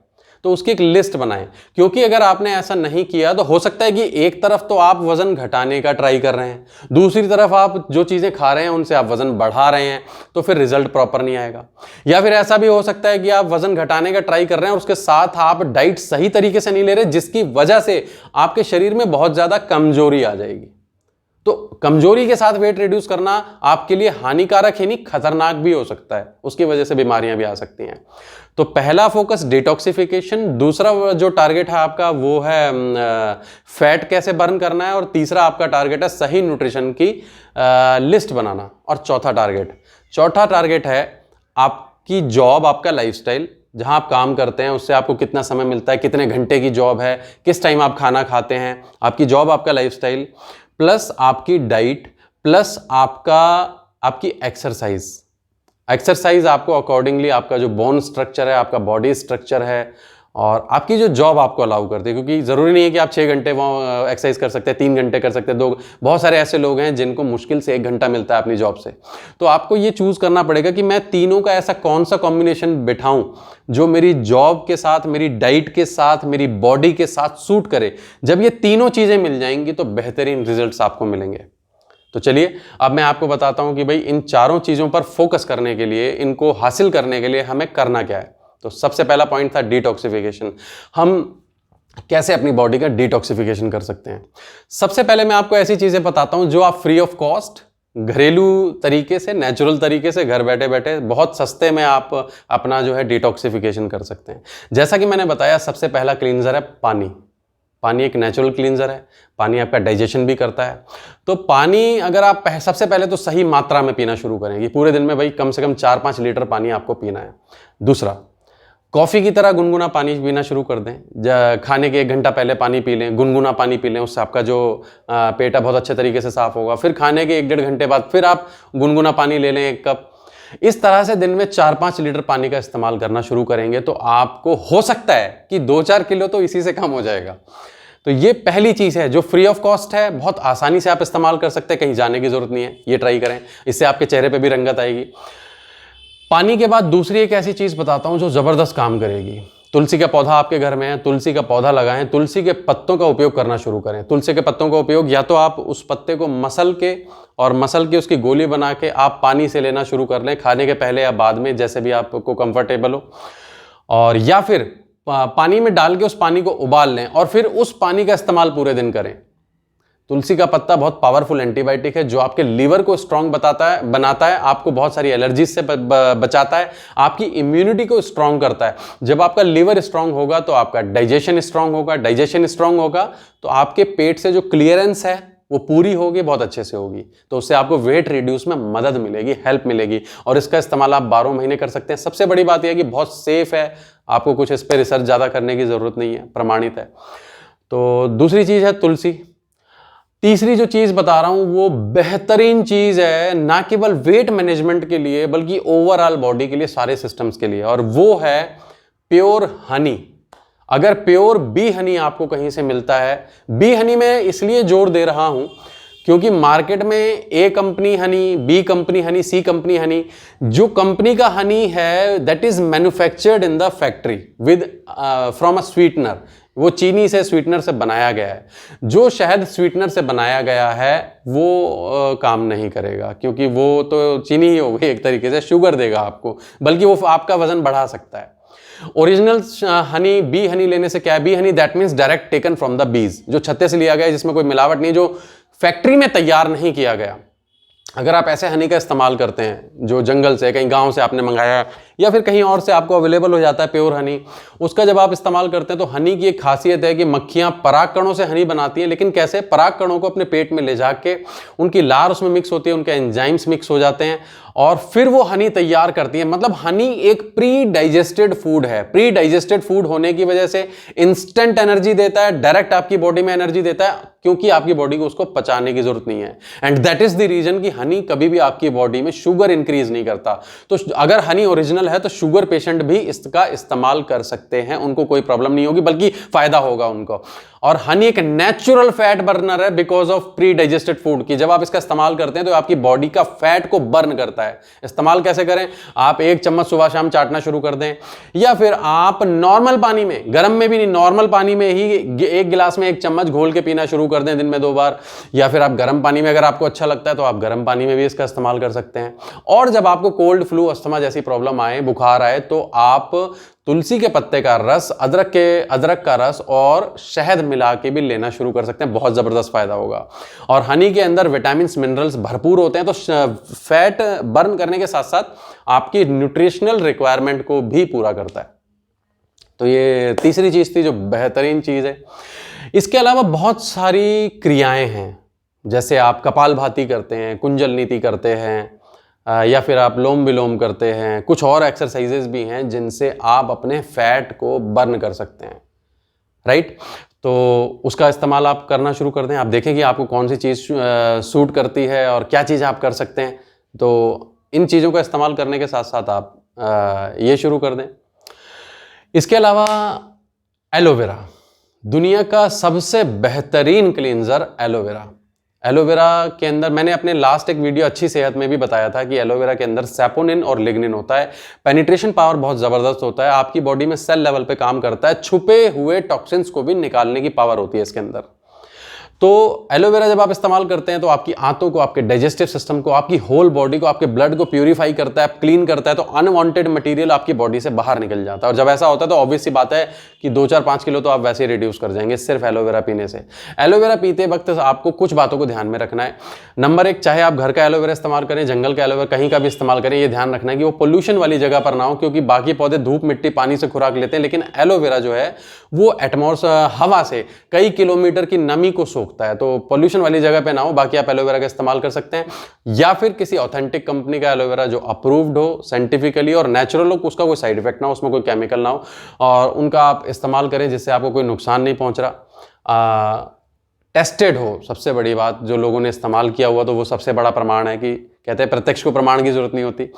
तो उसकी एक लिस्ट बनाएं, क्योंकि अगर आपने ऐसा नहीं किया तो हो सकता है कि एक तरफ तो आप वजन घटाने का ट्राई कर रहे हैं, दूसरी तरफ आप जो चीजें खा रहे हैं उनसे आप वजन बढ़ा रहे हैं, तो फिर रिजल्ट प्रॉपर नहीं आएगा। या फिर ऐसा भी हो सकता है कि आप वजन घटाने का ट्राई कर रहे हैं और उसके साथ आप डाइट सही तरीके से नहीं ले रहे, जिसकी वजह से आपके शरीर में बहुत ज्यादा कमजोरी आ जाएगी। तो कमजोरी के साथ वेट रिड्यूस करना आपके लिए हानिकारक ही नहीं, खतरनाक भी हो सकता है, उसकी वजह से बीमारियां भी आ सकती हैं। तो पहला फोकस डिटॉक्सिफिकेशन, दूसरा जो टारगेट है आपका वो है फैट कैसे बर्न करना है, और तीसरा आपका टारगेट है सही न्यूट्रिशन की लिस्ट बनाना। और चौथा टारगेट है आपकी जॉब, आपका लाइफस्टाइल, जहां आप काम करते हैं उससे आपको कितना समय मिलता है, कितने घंटे की जॉब है, किस टाइम आप खाना खाते हैं, आपकी जॉब, आपका लाइफस्टाइल, प्लस आपकी डाइट, प्लस आपकी एक्सरसाइज आपको अकॉर्डिंगली, आपका जो बोन स्ट्रक्चर है, आपका बॉडी स्ट्रक्चर है, और आपकी जो जॉब आपको अलाउ करती है, क्योंकि ज़रूरी नहीं है कि आप 6 घंटे वहाँ एक्सरसाइज कर सकते हैं, 3 घंटे कर सकते हैं, बहुत सारे ऐसे लोग हैं जिनको मुश्किल से 1 घंटा मिलता है अपनी जॉब से। तो आपको ये चूज़ करना पड़ेगा कि मैं तीनों का ऐसा कौन सा कॉम्बिनेशन बिठाऊं जो मेरी जॉब के साथ, मेरी डाइट के साथ, मेरी बॉडी के साथ सूट करे। जब ये तीनों चीज़ें मिल जाएंगी तो बेहतरीन रिजल्ट्स आपको मिलेंगे। तो चलिए अब मैं आपको बताता हूं कि भाई इन चारों चीज़ों पर फोकस करने के लिए, इनको हासिल करने के लिए हमें करना क्या है। तो सबसे पहला पॉइंट था डिटॉक्सिफिकेशन। हम कैसे अपनी बॉडी का डिटॉक्सिफिकेशन कर सकते हैं। सबसे पहले मैं आपको ऐसी चीज़ें बताता हूं जो आप फ्री ऑफ कॉस्ट, घरेलू तरीके से, नेचुरल तरीके से, घर बैठे बैठे बहुत सस्ते में आप अपना जो है डिटॉक्सिफिकेशन कर सकते हैं। जैसा कि मैंने बताया, सबसे पहला क्लींजर है पानी। पानी एक नेचुरल क्लींजर है, पानी आपका डाइजेशन भी करता है। तो पानी अगर आप सबसे पहले तो सही मात्रा में पीना शुरू करेंगे, पूरे दिन में भाई कम से कम 4-5 लीटर पानी आपको पीना है। दूसरा, कॉफ़ी की तरह गुनगुना पानी पीना शुरू कर दें। खाने के 1 घंटा पहले पानी पी लें, गुनगुना पानी पी लें, उससे आपका जो पेट है बहुत अच्छे तरीके से साफ होगा। फिर खाने के 1-1.5 घंटे बाद फिर आप गुनगुना पानी ले लें 1 कप। इस तरह से दिन में 4-5 लीटर पानी का इस्तेमाल करना शुरू करेंगे तो आपको हो सकता है कि 2-4 किलो तो इसी से कम हो जाएगा। तो ये पहली चीज़ है जो फ्री ऑफ कॉस्ट है, बहुत आसानी से आप इस्तेमाल कर सकते हैं, कहीं जाने की जरूरत नहीं है। ये ट्राई करें, इससे आपके चेहरे पे भी रंगत आएगी। पानी के बाद दूसरी एक ऐसी चीज़ बताता हूँ जो ज़बरदस्त काम करेगी। तुलसी का पौधा आपके घर में है, तुलसी का पौधा लगाएं, तुलसी के पत्तों का उपयोग करना शुरू करें। तुलसी के पत्तों का उपयोग या तो आप उस पत्ते को मसल के उसकी गोली बना के आप पानी से लेना शुरू कर लें, खाने के पहले या बाद में, जैसे भी आपको कंफर्टेबल हो। और या फिर पानी में डाल के उस पानी को उबाल लें और फिर उस पानी का इस्तेमाल पूरे दिन करें। तुलसी का पत्ता बहुत पावरफुल एंटीबायोटिक है जो आपके लीवर को स्ट्रांग बनाता है, आपको बहुत सारी एलर्जीज से बचाता है, आपकी इम्यूनिटी को स्ट्रांग करता है। जब आपका लीवर स्ट्रांग होगा तो आपका डाइजेशन स्ट्रांग होगा, डाइजेशन स्ट्रांग होगा तो आपके पेट से जो क्लियरेंस है वो पूरी होगी, बहुत अच्छे से होगी, तो उससे आपको वेट रिड्यूस में मदद मिलेगी, हेल्प मिलेगी। और इसका इस्तेमाल आप 12 महीने कर सकते हैं। सबसे बड़ी बात यह है कि बहुत सेफ है, आपको कुछ इस पर रिसर्च ज़्यादा करने की ज़रूरत नहीं है, प्रमाणित है। तो दूसरी चीज़ है तुलसी। तीसरी जो चीज़ बता रहा हूं वो बेहतरीन चीज़ है, ना केवल वेट मैनेजमेंट के लिए बल्कि ओवरऑल बॉडी के लिए, सारे सिस्टम्स के लिए, और वो है प्योर हनी। अगर प्योर बी हनी आपको कहीं से मिलता है, बी हनी में इसलिए जोर दे रहा हूं क्योंकि मार्केट में A company honey, B company honey, C company honey, जो कंपनी का हनी है that is manufactured in the factory with from a sweetener, वो चीनी से स्वीटनर से बनाया गया है। जो शहद स्वीटनर से बनाया गया है वो काम नहीं करेगा, क्योंकि वो तो चीनी ही हो गई, एक तरीके से शुगर देगा आपको, बल्कि वो आपका वजन बढ़ा सकता है। ओरिजिनल हनी, बी हनी लेने से क्या है, B Honey that means direct taken from the bees, जो छत्ते से लिया गया है, जिसमें कोई मिलावट नहीं, जो फैक्ट्री में तैयार नहीं किया गया। अगर आप ऐसे हनी का इस्तेमाल करते हैं जो जंगल से, कहीं गांव से आपने मंगाया या फिर कहीं और से आपको अवेलेबल हो जाता है प्योर हनी, उसका जब आप इस्तेमाल करते हैं तो हनी की एक खासियत है कि मक्खियां पराग कणों से हनी बनाती हैं, लेकिन कैसे, पराग कणों को अपने पेट में ले जाके उनकी लार उसमें मिक्स होती है, उनके एंजाइम्स मिक्स हो जाते हैं और फिर वो हनी तैयार करती है। मतलब हनी एक प्री डाइजेस्टेड फूड है। प्री डाइजेस्टेड फूड होने की वजह से इंस्टेंट एनर्जी देता है, डायरेक्ट आपकी बॉडी में एनर्जी देता है, क्योंकि आपकी बॉडी को उसको पचाने की जरूरत नहीं है। And that is the reason कि हनी कभी भी आपकी बॉडी में शुगर इंक्रीज नहीं करता। तो अगर हनी ओरिजिनल है तो शुगर पेशेंट भी इसका इस्तेमाल कर सकते हैं, उनको कोई प्रॉब्लम नहीं होगी, बल्कि फायदा होगा उनको। और हनी एक नेचुरल फैट बर्नर है because of pre digested food की। जब आप इसका इस्तेमाल करते हैं तो आपकी बॉडी का फैट को बर्न करता है। इस्तेमाल कैसे करें, आप 1 चम्मच सुबह शाम चाटना शुरू कर दें, या फिर आप नॉर्मल पानी में, गर्म में भी नहीं, नॉर्मल पानी में ही 1 गिलास में 1 चम्मच घोल के पीना शुरू कर दें दिन में 2 बार, या फिर आप गर्म पानी में, अगर आपको अच्छा लगता है तो आप गर्म पानी में भी इसका इस्तेमाल कर सकते हैं। और जब आपको कोल्ड, फ्लू, अस्थमा जैसी प्रॉब्लम आए, बुखार आए, तो आप तुलसी के पत्ते का रस, अदरक का रस और शहद मिला के भी लेना शुरू कर सकते हैं, बहुत जबरदस्त फायदा होगा। और हनी के अंदर विटामिन मिनरल्स भरपूर होते हैं, तो फैट बर्न करने के साथ साथ आपकी न्यूट्रिशनल रिक्वायरमेंट को भी पूरा करता है। तो ये तीसरी चीज थी जो बेहतरीन चीज है। इसके अलावा बहुत सारी क्रियाएं हैं, जैसे आप कपालभाति करते हैं, कुंजल नीति करते हैं, या फिर आप लोम विलोम करते हैं, कुछ और एक्सरसाइजेज भी हैं जिनसे आप अपने फैट को बर्न कर सकते हैं, राइट। तो उसका इस्तेमाल आप करना शुरू कर दें, आप देखें कि आपको कौन सी चीज़ सूट करती है और क्या चीज़ आप कर सकते हैं। तो इन चीज़ों का इस्तेमाल करने के साथ साथ आप ये शुरू कर दें। इसके अलावा एलोवेरा, दुनिया का सबसे बेहतरीन क्लींजर एलोवेरा। एलोवेरा के अंदर, मैंने अपने लास्ट एक वीडियो अच्छी सेहत में भी बताया था कि एलोवेरा के अंदर सैपोनिन और लिग्निन होता है। पेनिट्रेशन पावर बहुत ज़बरदस्त होता है, आपकी बॉडी में सेल लेवल पे काम करता है, छुपे हुए टॉक्सिन्स को भी निकालने की पावर होती है इसके अंदर। तो एलोवेरा जब आप इस्तेमाल करते हैं तो आपकी आंतों को, आपके डाइजेस्टिव सिस्टम को, आपकी होल बॉडी को, आपके ब्लड को प्यूरिफाई करता है, क्लीन करता है, तो अनवांटेड मटेरियल आपकी बॉडी से बाहर निकल जाता है। और जब ऐसा होता है तो ऑब्वियस सी बात है कि 2-4-5 किलो तो आप वैसे ही रिड्यूस कर जाएंगे सिर्फ एलोवेरा पीने से। एलोवेरा पीते वक्त आपको कुछ बातों को ध्यान में रखना है। नंबर 1, चाहे आप घर का एलोवेरा इस्तेमाल करें, जंगल का एलोवेरा, कहीं का भी इस्तेमाल करें, ये ध्यान रखना है कि वो पोल्यूशन वाली जगह पर ना हो, क्योंकि बाकी पौधे धूप, मिट्टी, पानी से खुराक लेते हैं, लेकिन एलोवेरा जो है वो हवा से कई किलोमीटर की नमी को सोखता है। तो पोल्यूशन वाली जगह पे ना हो, बाकी आप एलोवेरा का इस्तेमाल कर सकते हैं, या फिर किसी ऑथेंटिक कंपनी का एलोवेरा जो अप्रूव्ड हो साइंटिफिकली और नेचुरल हो, उसका कोई साइड इफेक्ट ना हो, उसमें कोई केमिकल ना हो, और उनका आप इस्तेमाल करें जिससे आपको कोई नुकसान नहीं पहुंच रहा। टेस्टेड हो, सबसे बड़ी बात, जो लोगों ने इस्तेमाल किया हुआ, तो वो सबसे बड़ा प्रमाण है कि कहते हैं प्रत्यक्ष को प्रमाण की जरूरत नहीं होती।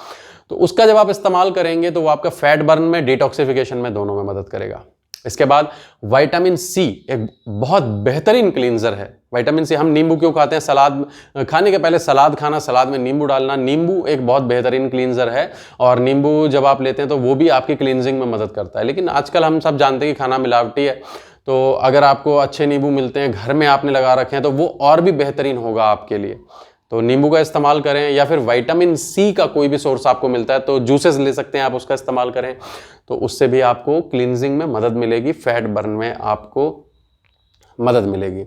तो उसका जब आप इस्तेमाल करेंगे तो वो आपका फैट बर्न में, डिटॉक्सिफिकेशन में, दोनों में मदद करेगा। इसके बाद विटामिन सी एक बहुत बेहतरीन क्लींजर है। विटामिन सी, हम नींबू क्यों खाते हैं, सलाद खाने के पहले सलाद खाना, सलाद में नींबू डालना, नींबू एक बहुत बेहतरीन क्लींजर है, और नींबू जब आप लेते हैं तो वो भी आपकी क्लींजिंग में मदद करता है। लेकिन आजकल हम सब जानते हैं कि खाना मिलावटी है, तो अगर आपको अच्छे नींबू मिलते हैं, घर में आपने लगा रखे हैं, तो वो और भी बेहतरीन होगा आपके लिए। तो नींबू का इस्तेमाल करें, या फिर विटामिन सी का कोई भी सोर्स आपको मिलता है तो जूसेस ले सकते हैं आप, उसका इस्तेमाल करें, तो उससे भी आपको क्लींजिंग में मदद मिलेगी, फैट बर्न में आपको मदद मिलेगी।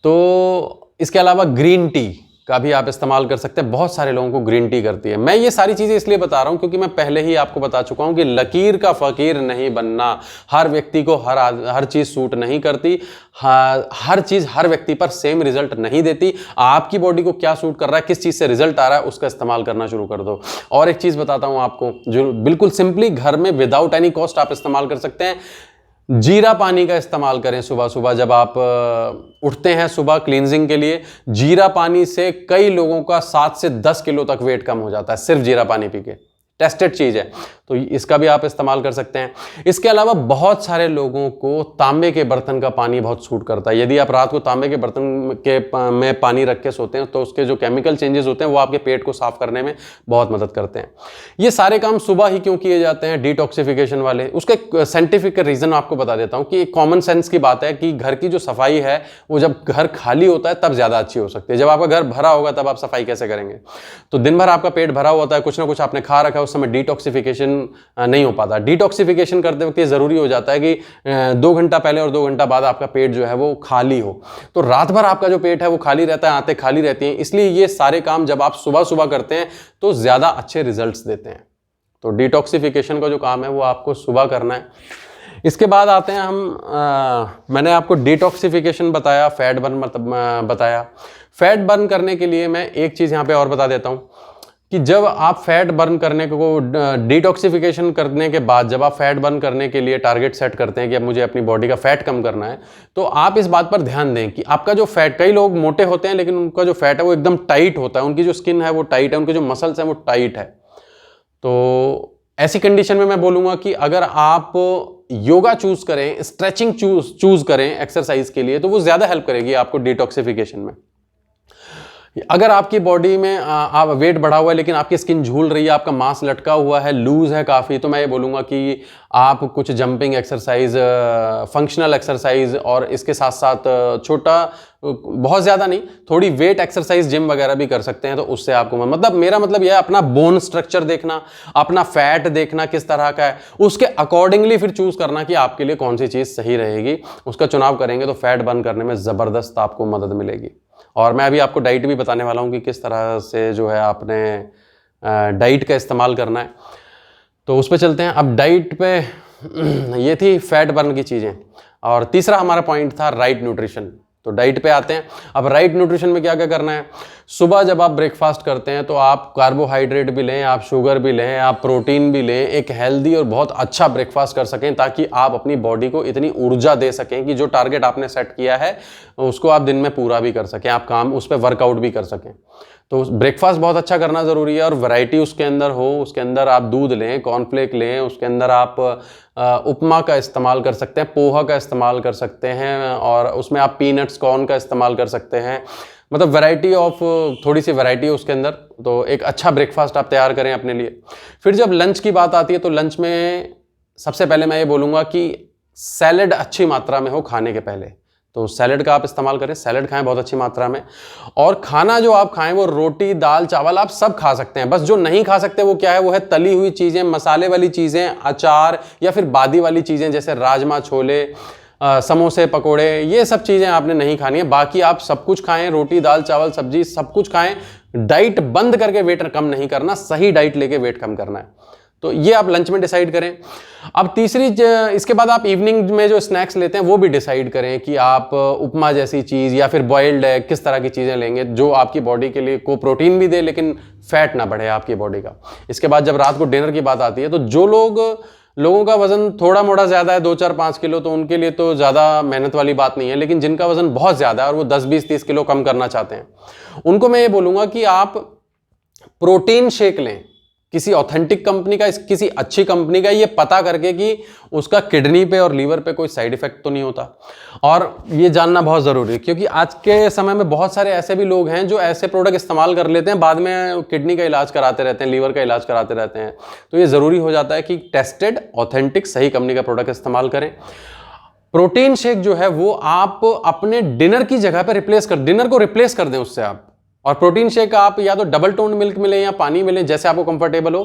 तो इसके अलावा ग्रीन टी का भी आप इस्तेमाल कर सकते हैं। बहुत सारे लोगों को ग्रीन टी करती है। मैं ये सारी चीज़ें इसलिए बता रहा हूँ क्योंकि मैं पहले ही आपको बता चुका हूँ कि लकीर का फ़कीर नहीं बनना। हर व्यक्ति को हर चीज़ सूट नहीं करती, हर चीज़ हर व्यक्ति पर सेम रिजल्ट नहीं देती। आपकी बॉडी को क्या सूट कर रहा है, किस चीज़ से रिजल्ट आ रहा है, उसका इस्तेमाल करना शुरू कर दो। और एक चीज़ बताता हूँ आपको जो बिल्कुल सिंपली घर में विदाउट एनी कॉस्ट आप इस्तेमाल कर सकते हैं। जीरा पानी का इस्तेमाल करें सुबह सुबह जब आप उठते हैं सुबह क्लींजिंग के लिए। जीरा पानी से कई लोगों का 7 से 10 किलो तक वेट कम हो जाता है सिर्फ जीरा पानी पी के। टेस्टेड चीज़ है, तो इसका भी आप इस्तेमाल कर सकते हैं। इसके अलावा बहुत सारे लोगों को तांबे के बर्तन का पानी बहुत सूट करता है। यदि आप रात को तांबे के बर्तन में पानी रख के सोते हैं तो उसके जो केमिकल चेंजेस होते हैं वो आपके पेट को साफ करने में बहुत मदद करते हैं। ये सारे काम सुबह ही क्यों किए जाते हैं डिटॉक्सिफिकेशन वाले, उसके साइंटिफिक रीज़न आपको बता देता हूँ कि एक कॉमन सेंस की बात है कि घर की जो सफाई है वो जब घर खाली होता है तब ज़्यादा अच्छी हो सकती है। जब आपका घर भरा होगा तब आप सफाई कैसे करेंगे। तो दिन भर आपका पेट भरा होता है, कुछ ना कुछ आपने खा रखा है, उस समय डिटॉक्सिफिकेशन नहीं हो पाता। डिटॉक्सिफिकेशन करते वक्त ये जरूरी हो जाता है कि 2 घंटा पहले और 2 घंटा बाद आपका पेट जो है वो खाली हो। तो रात भर आपका जो पेट है वो खाली रहता है, आंतें खाली रहती हैं। इसलिए ये सारे काम जब आप सुबह सुबह करते हैं तो ज्यादा अच्छे रिजल्ट्स देते हैं। तो डिटॉक्सिफिकेशन का जो काम है वो आपको सुबह करना है। इसके बाद आते हैं मैंने आपको डिटॉक्सिफिकेशन बताया, फैट बर्न मतलब बताया। फैट बर्न करने के लिए मैं एक चीज़ यहाँ पे और बता देता हूँ कि जब आप फैट बर्न करने को डिटॉक्सिफिकेशन करने के बाद जब आप फैट बर्न करने के लिए टारगेट सेट करते हैं कि अब मुझे अपनी बॉडी का फैट कम करना है, तो आप इस बात पर ध्यान दें कि आपका जो फैट, कई लोग मोटे होते हैं लेकिन उनका जो फैट है वो एकदम टाइट होता है, उनकी जो स्किन है वो टाइट है, उनके जो मसल्स हैं वो टाइट है। तो ऐसी कंडीशन में मैं बोलूँगा कि अगर आप योगा चूज करें, स्ट्रेचिंग चूज करें एक्सरसाइज के लिए, तो वो ज़्यादा हेल्प करेगी आपको डिटॉक्सिफिकेशन में। अगर आपकी बॉडी में आप वेट बढ़ा हुआ है लेकिन आपकी स्किन झूल रही है, आपका मांस लटका हुआ है, लूज है काफ़ी, तो मैं ये बोलूँगा कि आप कुछ जंपिंग एक्सरसाइज, फंक्शनल एक्सरसाइज और इसके साथ साथ छोटा, बहुत ज़्यादा नहीं, थोड़ी वेट एक्सरसाइज जिम वगैरह भी कर सकते हैं। तो उससे आपको मतलब मेरा मतलब यह है अपना बोन स्ट्रक्चर देखना, अपना फैट देखना किस तरह का है, उसके अकॉर्डिंगली फिर चूज करना कि आपके लिए कौन सी चीज़ सही रहेगी। उसका चुनाव करेंगे तो फैट बर्न करने में ज़बरदस्त आपको मदद मिलेगी। और मैं अभी आपको डाइट भी बताने वाला हूँ कि किस तरह से जो है आपने डाइट का इस्तेमाल करना है। तो उस पर चलते हैं। अब डाइट पे ये थी फैट बर्न की चीज़ें, और तीसरा हमारा पॉइंट था राइट न्यूट्रिशन। तो डाइट पे आते हैं। अब राइट न्यूट्रिशन में क्या क्या करना है। सुबह जब आप ब्रेकफास्ट करते हैं तो आप कार्बोहाइड्रेट भी लें, आप शुगर भी लें, आप प्रोटीन भी लें, एक हेल्दी और बहुत अच्छा ब्रेकफास्ट कर सकें ताकि आप अपनी बॉडी को इतनी ऊर्जा दे सकें कि जो टारगेट आपने सेट किया है उसको आप दिन में पूरा भी कर सकें, आप काम उस पर वर्कआउट भी कर सकें। तो ब्रेकफास्ट बहुत अच्छा करना ज़रूरी है और वैरायटी उसके अंदर हो। उसके अंदर आप दूध लें, कॉर्नफ्लेक लें, उसके अंदर आप उपमा का इस्तेमाल कर सकते हैं, पोहा का इस्तेमाल कर सकते हैं, और उसमें आप पीनट्स, कॉर्न का इस्तेमाल कर सकते हैं। मतलब वैरायटी ऑफ, थोड़ी सी वैरायटी है उसके अंदर। तो एक अच्छा ब्रेकफास्ट आप तैयार करें अपने लिए। फिर जब लंच की बात आती है तो लंच में सबसे पहले मैं ये बोलूँगा कि सैलड अच्छी मात्रा में हो खाने के पहले। तो सैलड का आप इस्तेमाल करें, सैलड खाएं बहुत अच्छी मात्रा में। और खाना जो आप खाएं वो रोटी, दाल, चावल आप सब खा सकते हैं। बस जो नहीं खा सकते वो क्या है, वो है तली हुई चीज़ें, मसाले वाली चीज़ें, अचार या फिर बादी वाली चीज़ें जैसे राजमा, छोले, समोसे, पकोड़े, ये सब चीज़ें आपने नहीं खानी है। बाकी आप सब कुछ खाएं, रोटी, दाल, चावल, सब्जी सब कुछ खाएं। डाइट बंद करके वेट कम नहीं करना, सही डाइट लेके वेट कम करना है। तो ये आप लंच में डिसाइड करें। अब तीसरी, इसके बाद आप इवनिंग में जो स्नैक्स लेते हैं वो भी डिसाइड करें कि आप उपमा जैसी चीज़ या फिर बॉइल्ड एग, किस तरह की चीज़ें लेंगे जो आपकी बॉडी के लिए को प्रोटीन भी दे लेकिन फैट ना बढ़े आपकी बॉडी का। इसके बाद जब रात को डिनर की बात आती है तो जो लोगों का वजन थोड़ा मोड़ा ज़्यादा है, 2-4-5 किलो, तो उनके लिए तो ज़्यादा मेहनत वाली बात नहीं है। लेकिन जिनका वजन बहुत ज़्यादा है और वो 10-20-30 किलो कम करना चाहते हैं, उनको मैं ये बोलूँगा कि आप प्रोटीन शेक लें किसी ऑथेंटिक कंपनी का, किसी अच्छी कंपनी का, ये पता करके कि उसका किडनी पे और लीवर पे कोई साइड इफेक्ट तो नहीं होता। और ये जानना बहुत ज़रूरी है क्योंकि आज के समय में बहुत सारे ऐसे भी लोग हैं जो ऐसे प्रोडक्ट इस्तेमाल कर लेते हैं, बाद में किडनी का इलाज कराते रहते हैं, लीवर का इलाज कराते रहते हैं। तो ये ज़रूरी हो जाता है कि टेस्टेड, ऑथेंटिक, सही कंपनी का प्रोडक्ट इस्तेमाल करें। प्रोटीन शेक जो है वो आप अपने डिनर की जगह पर डिनर को रिप्लेस कर दें उससे आप। और प्रोटीन शेक आप या तो डबल टोन मिल्क मिले या पानी मिले, जैसे आपको कंफर्टेबल हो।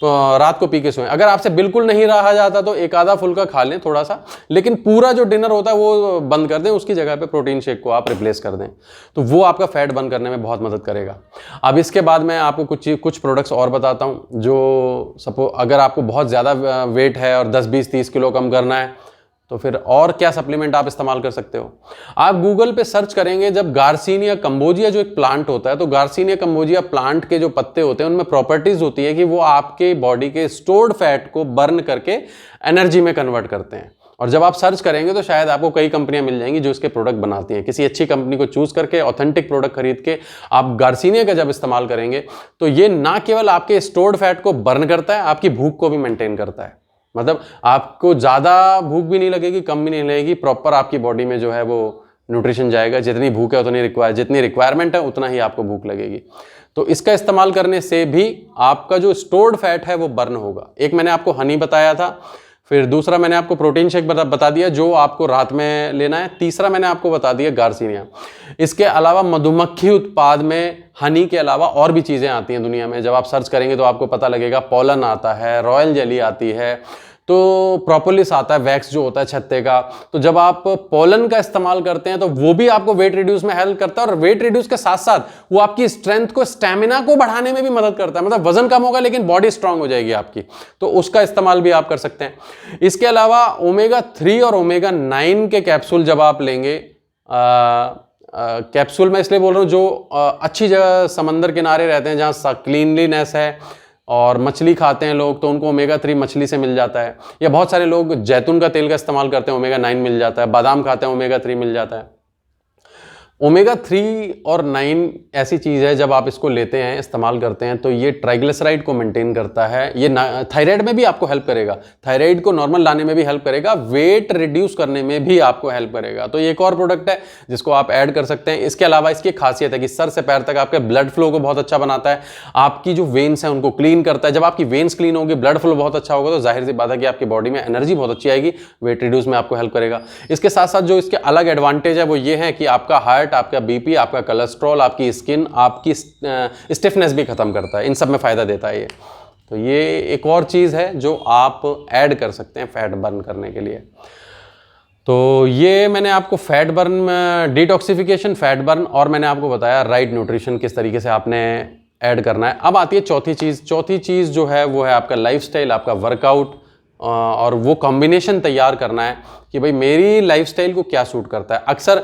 रात को पी के सोएं। अगर आपसे बिल्कुल नहीं रहा जाता तो एक आधा फुल्का खा लें थोड़ा सा, लेकिन पूरा जो डिनर होता है वो बंद कर दें, उसकी जगह पे प्रोटीन शेक को आप रिप्लेस कर दें, तो वो आपका फैट बर्न करने में बहुत मदद करेगा। अब इसके बाद मैं आपको कुछ प्रोडक्ट्स और बताता हूँ, जो सपोज अगर आपको बहुत ज़्यादा वेट है और 10, 20, 30 किलो कम करना है तो फिर और क्या सप्लीमेंट आप इस्तेमाल कर सकते हो। आप गूगल पे सर्च करेंगे जब गार्सिनिया कंबोजिया जो एक प्लांट होता है, तो गार्सिनिया कंबोजिया प्लांट के जो पत्ते होते हैं उनमें प्रॉपर्टीज होती है कि वो आपके बॉडी के स्टोर्ड फैट को बर्न करके एनर्जी में कन्वर्ट करते हैं। और जब आप सर्च करेंगे तो शायद आपको कई कंपनियां मिल जाएंगी जो इसके प्रोडक्ट बनाती हैं। किसी अच्छी कंपनी को चूज करके ऑथेंटिक प्रोडक्ट खरीद के आप गार्सिनिया का जब इस्तेमाल करेंगे तो ये ना केवल आपके स्टोर्ड फैट को बर्न करता है, आपकी भूख को भी मेंटेन करता है। मतलब आपको ज़्यादा भूख भी नहीं लगेगी, कम भी नहीं लगेगी, प्रॉपर आपकी बॉडी में जो है वो न्यूट्रिशन जाएगा। जितनी भूख है उतनी जितनी रिक्वायरमेंट है उतना ही आपको भूख लगेगी। तो इसका इस्तेमाल करने से भी आपका जो स्टोर्ड फैट है वो बर्न होगा। एक मैंने आपको हनी बताया था, फिर दूसरा मैंने आपको प्रोटीन शेक बता दिया जो आपको रात में लेना है, तीसरा मैंने आपको बता दिया गार्सिनिया। इसके अलावा मधुमक्खी उत्पाद में हनी के अलावा और भी चीज़ें आती हैं दुनिया में। जब आप सर्च करेंगे तो आपको पता लगेगा, पोलन आता है, रॉयल जेली आती है, तो प्रोपोलिस आता है, वैक्स जो होता है छत्ते का। तो जब आप पोलन का इस्तेमाल करते हैं तो वो भी आपको वेट रिड्यूस में हेल्प करता है, और वेट रिड्यूस के साथ साथ वो आपकी स्ट्रेंथ को, स्टैमिना को बढ़ाने में भी मदद करता है। मतलब वजन कम होगा लेकिन बॉडी स्ट्रांग हो जाएगी आपकी, तो उसका इस्तेमाल भी आप कर सकते हैं। इसके अलावा ओमेगा 3 और ओमेगा 9 के कैप्सूल जब आप लेंगे, कैप्सूल मैं इसलिए बोल रहा हूँ जो अच्छी जगह समंदर किनारे रहते हैं जहाँ क्लीनलीनेस है और मछली खाते हैं लोग, तो उनको ओमेगा 3 मछली से मिल जाता है। या बहुत सारे लोग जैतून का तेल का इस्तेमाल करते हैं, ओमेगा 9 मिल जाता है। बादाम खाते हैं, ओमेगा 3 मिल जाता है। ओमेगा 3 और 9 ऐसी चीज़ है जब आप इसको लेते हैं, इस्तेमाल करते हैं, तो ये ट्राइग्लिसराइड को मेंटेन करता है। ये थायराइड में भी आपको हेल्प करेगा, थायराइड को नॉर्मल लाने में भी हेल्प करेगा, वेट रिड्यूस करने में भी आपको हेल्प करेगा। तो ये एक और प्रोडक्ट है जिसको आप ऐड कर सकते हैं। इसके अलावा इसकी खासियत है कि सर से पैर तक आपके ब्लड फ्लो को बहुत अच्छा बनाता है, आपकी जो वेन्स हैं उनको क्लीन करता है। जब आपकी वेन्स क्लीन होगी, ब्लड फ्लो बहुत अच्छा होगा, तो जाहिर सी बात है कि आपकी बॉडी में एनर्जी बहुत अच्छी आएगी, वेट रिड्यूस में आपको हेल्प करेगा। इसके साथ साथ जो इसके अलग एडवांटेज है वो ये है कि आपका हार्ट, आपका बीपी, आपका कोलेस्ट्रॉल, आपकी स्किन, आपकी स्टिफनेस भी खत्म करता है। इन सब में फायदा देता है ये। तो ये एक और चीज़ है जो आप ऐड कर सकते हैं फैट बर्न करने के लिए। तो ये मैंने आपको fat burn, detoxification, fat burn, और मैंने आपको बताया राइट न्यूट्रिशन किस तरीके से आपने ऐड करना है। अब आती है चौथी चीज़। चौथी चीज़ जो है वो है आपका लाइफस्टाइल, आपका वर्कआउट, और वो कॉम्बिनेशन तैयार करना है कि भाई मेरी लाइफस्टाइल को क्या सूट करता है। अक्सर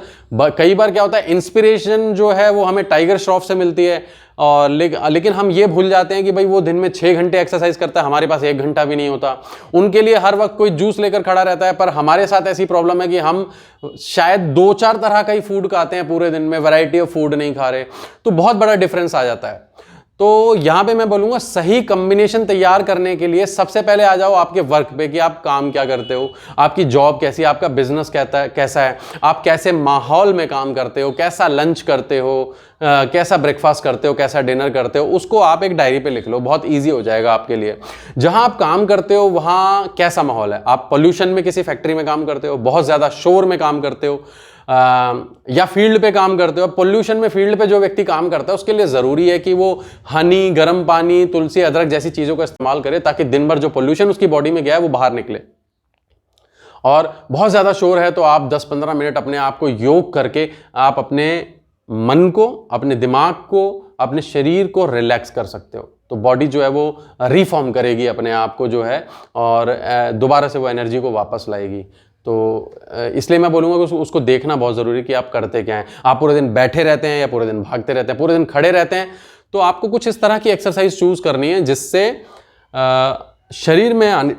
कई बार क्या होता है, इंस्पिरेशन जो है वो हमें टाइगर श्रॉफ से मिलती है, और लेकिन हम ये भूल जाते हैं कि भाई वो दिन में 6 घंटे एक्सरसाइज करता है, हमारे पास 1 घंटा भी नहीं होता। उनके लिए हर वक्त कोई जूस लेकर खड़ा रहता है, पर हमारे साथ ऐसी प्रॉब्लम है कि हम शायद 2-4 तरह का ही फूड खाते हैं पूरे दिन में, वैरायटी ऑफ फूड नहीं खा रहे, तो बहुत बड़ा डिफरेंस आ जाता है। तो यहां पे मैं बोलूंगा सही कॉम्बिनेशन तैयार करने के लिए सबसे पहले आ जाओ आपके वर्क पे कि आप काम क्या करते हो, आपकी जॉब कैसी है, आपका बिजनेस कैसा है, आप कैसे माहौल में काम करते हो, कैसा लंच करते हो, कैसा ब्रेकफास्ट करते हो, कैसा डिनर करते हो, उसको आप एक डायरी पे लिख लो, बहुत ईजी हो जाएगा आपके लिए। जहां आप काम करते हो वहां कैसा माहौल है, आप पोल्यूशन में किसी फैक्ट्री में काम करते हो, बहुत ज़्यादा शोर में काम करते हो, या फील्ड पे काम करते हो। पोल्यूशन में फील्ड पे जो व्यक्ति काम करता है उसके लिए ज़रूरी है कि वो हनी, गर्म पानी, तुलसी, अदरक जैसी चीज़ों का इस्तेमाल करे, ताकि दिन भर जो पोल्यूशन उसकी बॉडी में गया है वो बाहर निकले। और बहुत ज़्यादा शोर है तो आप 10-15 मिनट अपने आप को योग करके आप अपने मन को, अपने दिमाग को, अपने शरीर को रिलैक्स कर सकते हो। तो बॉडी जो है वो रिफॉर्म करेगी अपने आप को जो है, और दोबारा से वो एनर्जी को वापस लाएगी। तो इसलिए मैं बोलूँगा कि उसको देखना बहुत ज़रूरी है कि आप करते क्या हैं। आप पूरे दिन बैठे रहते हैं या पूरे दिन भागते रहते हैं, पूरे दिन खड़े रहते हैं, तो आपको कुछ इस तरह की एक्सरसाइज चूज़ करनी है जिससे शरीर में,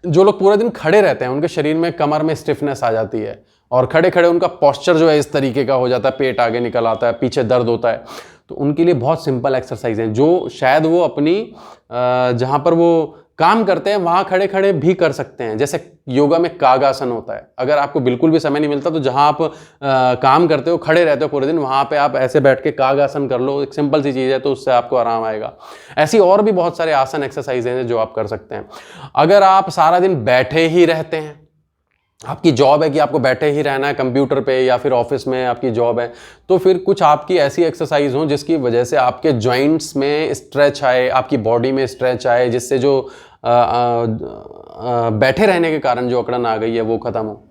जो लोग पूरे दिन खड़े रहते हैं उनके शरीर में कमर में स्टिफनेस आ जाती है, और खड़े खड़े उनका पोस्चर जो है इस तरीके का हो जाता है, पेट आगे निकल आता है, पीछे दर्द होता है। तो उनके लिए बहुत सिंपल एक्सरसाइज हैं जो शायद वो अपनी जहाँ पर वो काम करते हैं वहाँ खड़े खड़े भी कर सकते हैं। जैसे योगा में कागासन होता है, अगर आपको बिल्कुल भी समय नहीं मिलता तो जहाँ आप काम करते हो, खड़े रहते हो पूरे दिन, वहाँ पे आप ऐसे बैठ के कागासन कर लो। एक सिंपल सी चीज़ है, तो उससे आपको आराम आएगा। ऐसी और भी बहुत सारे आसन, एक्सरसाइज हैं जो आप कर सकते हैं। अगर आप सारा दिन बैठे ही रहते हैं आपकी जॉब है कि आपको बैठे ही रहना है कंप्यूटर पे या फिर ऑफिस में आपकी जॉब है, तो फिर कुछ आपकी ऐसी एक्सरसाइज हो जिसकी वजह से आपके जॉइंट्स में स्ट्रेच आए, आपकी बॉडी में स्ट्रेच आए, जिससे जो बैठे रहने के कारण जो अकड़न आ गई है वो ख़त्म हो।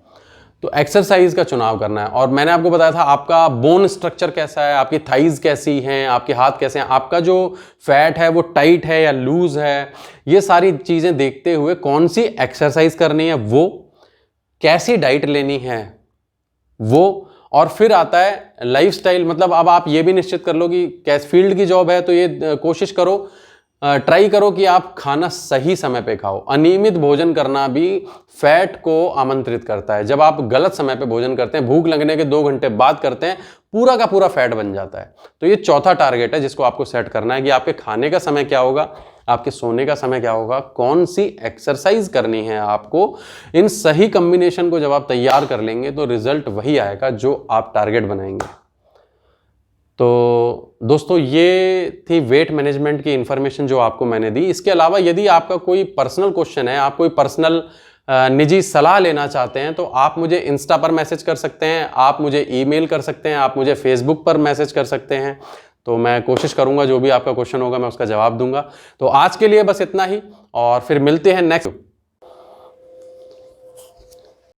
तो एक्सरसाइज का चुनाव करना है। और मैंने आपको बताया था आपका बोन स्ट्रक्चर कैसा है, आपकी थाइज कैसी हैं, आपके हाथ कैसे हैं, आपका जो फैट है वो टाइट है या लूज है, ये सारी चीज़ें देखते हुए कौन सी एक्सरसाइज करनी है वो, कैसी डाइट लेनी है वो, और फिर आता है लाइफस्टाइल। मतलब अब आप ये भी निश्चित कर लो कि कैस फील्ड की जॉब है तो ये कोशिश करो, ट्राई करो कि आप खाना सही समय पे खाओ। अनियमित भोजन करना भी फैट को आमंत्रित करता है। जब आप गलत समय पे भोजन करते हैं, भूख लगने के 2 घंटे बाद करते हैं, पूरा का पूरा फैट बन जाता है। तो ये चौथा टारगेट है जिसको आपको सेट करना है कि आपके खाने का समय क्या होगा, आपके सोने का समय क्या होगा, कौन सी एक्सरसाइज करनी है आपको। इन सही कॉम्बिनेशन को जब आप तैयार कर लेंगे तो रिजल्ट वही आएगा जो आप टारगेट बनाएंगे। तो दोस्तों ये थी वेट मैनेजमेंट की इंफॉर्मेशन जो आपको मैंने दी। इसके अलावा यदि आपका कोई पर्सनल क्वेश्चन है, आप कोई पर्सनल निजी सलाह लेना चाहते हैं, तो आप मुझे इंस्टा पर मैसेज कर सकते हैं, आप मुझे ईमेल कर सकते हैं, आप मुझे फेसबुक पर मैसेज कर सकते हैं। तो मैं कोशिश करूंगा जो भी आपका क्वेश्चन होगा मैं उसका जवाब दूंगा। तो आज के लिए बस इतना ही, और फिर मिलते हैं नेक्स्ट।